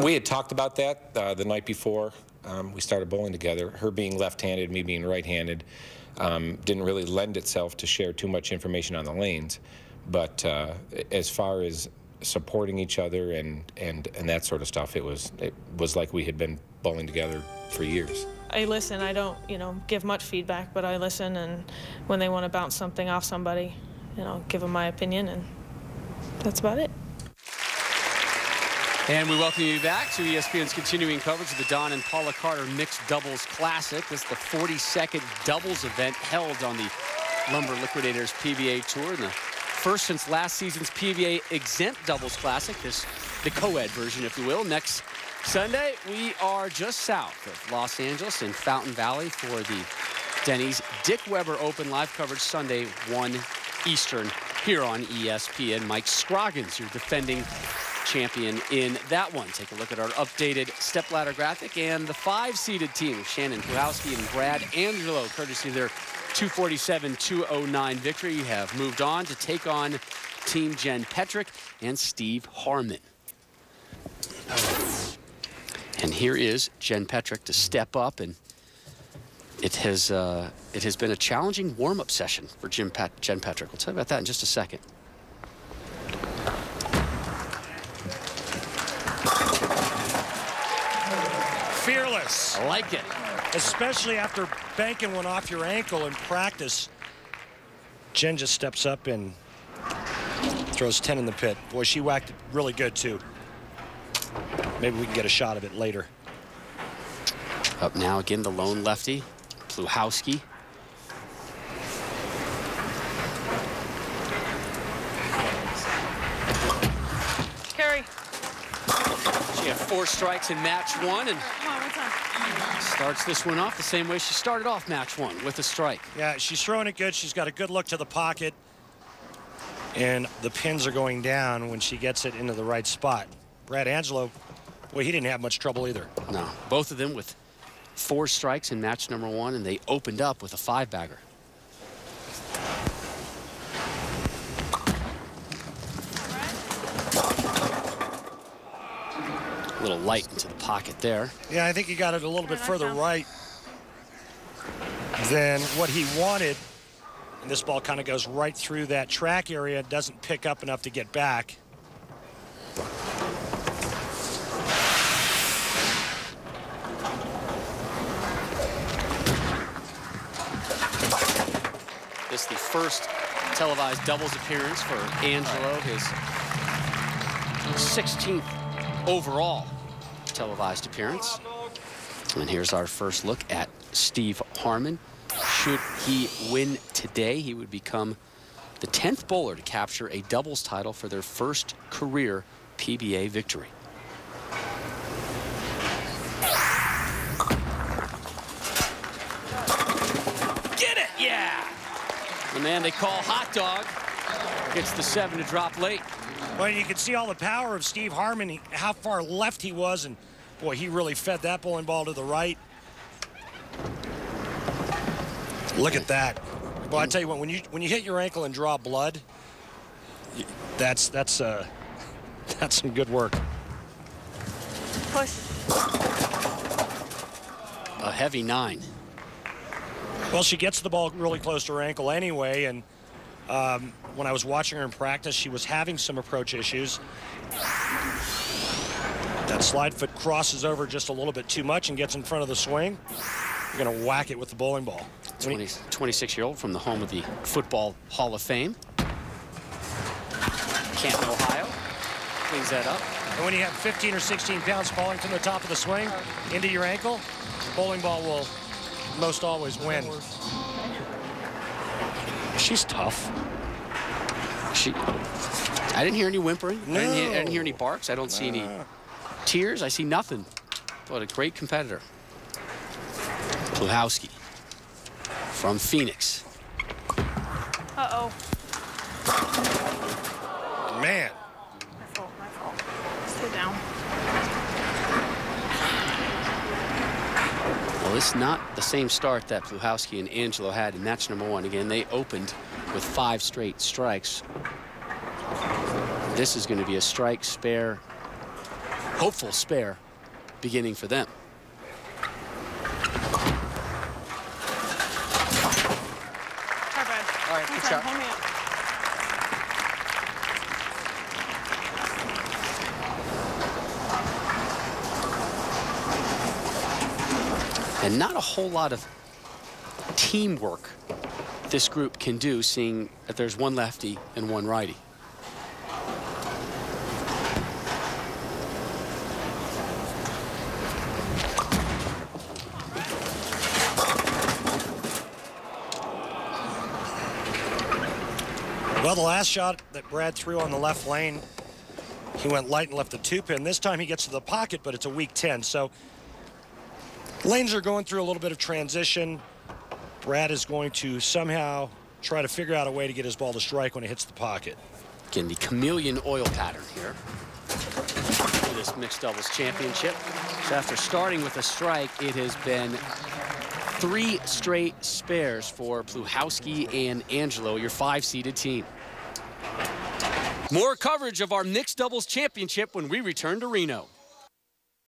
We had talked about that the night before we started bowling together. Her being left-handed, me being right-handed, didn't really lend itself to share too much information on the lanes. But as far as supporting each other and that sort of stuff, it was like we had been bowling together for years. I listen. I don't, give much feedback, but I listen, and when they want to bounce something off somebody, give them my opinion, and that's about it. And we welcome you back to ESPN's continuing coverage of the Don and Paula Carter Mixed Doubles Classic. This is the 42nd doubles event held on the Lumber Liquidators PBA Tour, and the first since last season's PBA Exempt Doubles Classic, the co-ed version, if you will. Next Sunday, we are just south of Los Angeles in Fountain Valley for the Denny's Dick Weber Open. Live coverage Sunday, 1 Eastern, here on ESPN. Mike Scroggins, your defending champion in that one. Take a look at our updated stepladder graphic and the 5-seeded team, Shannon Puhowski and Brad Angelo, courtesy of their 247-209 victory, have moved on to take on Team Jen Petrick and Steve Harmon. And here is Jen Petrick to step up, and it has been a challenging warm-up session for Jen Petrick. We'll tell you about that in just a second. Fearless. I like it. Especially after banking one off your ankle in practice. Jen just steps up and throws 10 in the pit. Boy, she whacked it really good, too. Maybe we can get a shot of it later. Up now again, the lone lefty, Puhowski. Carry. She had 4 strikes in match 1 and starts this one off the same way she started off match 1, with a strike. Yeah, she's throwing it good. She's got a good look to the pocket. And the pins are going down when she gets it into the right spot. Brad Angelo, well, he didn't have much trouble either. No, both of them with 4 strikes in match number 1, and they opened up with a 5-bagger. A little light into the pocket there. Yeah, I think he got it a little bit further right than what he wanted. And this ball kind of goes right through that track area. It doesn't pick up enough to get back. This is the first televised doubles appearance for Angelo, his 16th overall televised appearance. And here's our first look at Steve Harmon. Should he win today, he would become the 10th bowler to capture a doubles title for their first career PBA victory. Get it! Yeah! The man they call Hot Dog gets the 7 to drop late. Well, you can see all the power of Steve Harmon, how far left he was, and boy, he really fed that bowling ball to the right. Look at that. Well, I tell you what, when you hit your ankle and draw blood, that's some good work. Push. A heavy 9. Well, she gets the ball really close to her ankle anyway, and when I was watching her in practice, she was having some approach issues. That slide foot crosses over just a little bit too much and gets in front of the swing. You're going to whack it with the bowling ball. 26-year-old from the home of the Football Hall of Fame. Canton, Ohio. Cleans that up. And when you have 15 or 16 pounds falling from the top of the swing into your ankle, the bowling ball will most always win. She's tough. I didn't hear any whimpering. No. I didn't hear any barks. I don't see any tears. I see nothing. What a great competitor. Puhowski from Phoenix. Uh-oh. Man. My fault. Stay down. Well, it's not the same start that Puhowski and Angelo had in match number 1. Again, they opened with 5 straight strikes. This is going to be a strike, spare, hopeful spare beginning for them. Hi, Brad. All right, good shot. Hold me up. And not a whole lot of teamwork this group can do, seeing that there's one lefty and one righty. Well, the last shot that Brad threw on the left lane, he went light and left the 2-pin. This time he gets to the pocket, but it's a weak 10. So lanes are going through a little bit of transition. Brad is going to somehow try to figure out a way to get his ball to strike when it hits the pocket. Again, the chameleon oil pattern here for this mixed doubles championship. So after starting with a strike, it has been 3 straight spares for Pluhowski and Angelo, your 5-seeded team. More coverage of our mixed doubles championship when we return to Reno.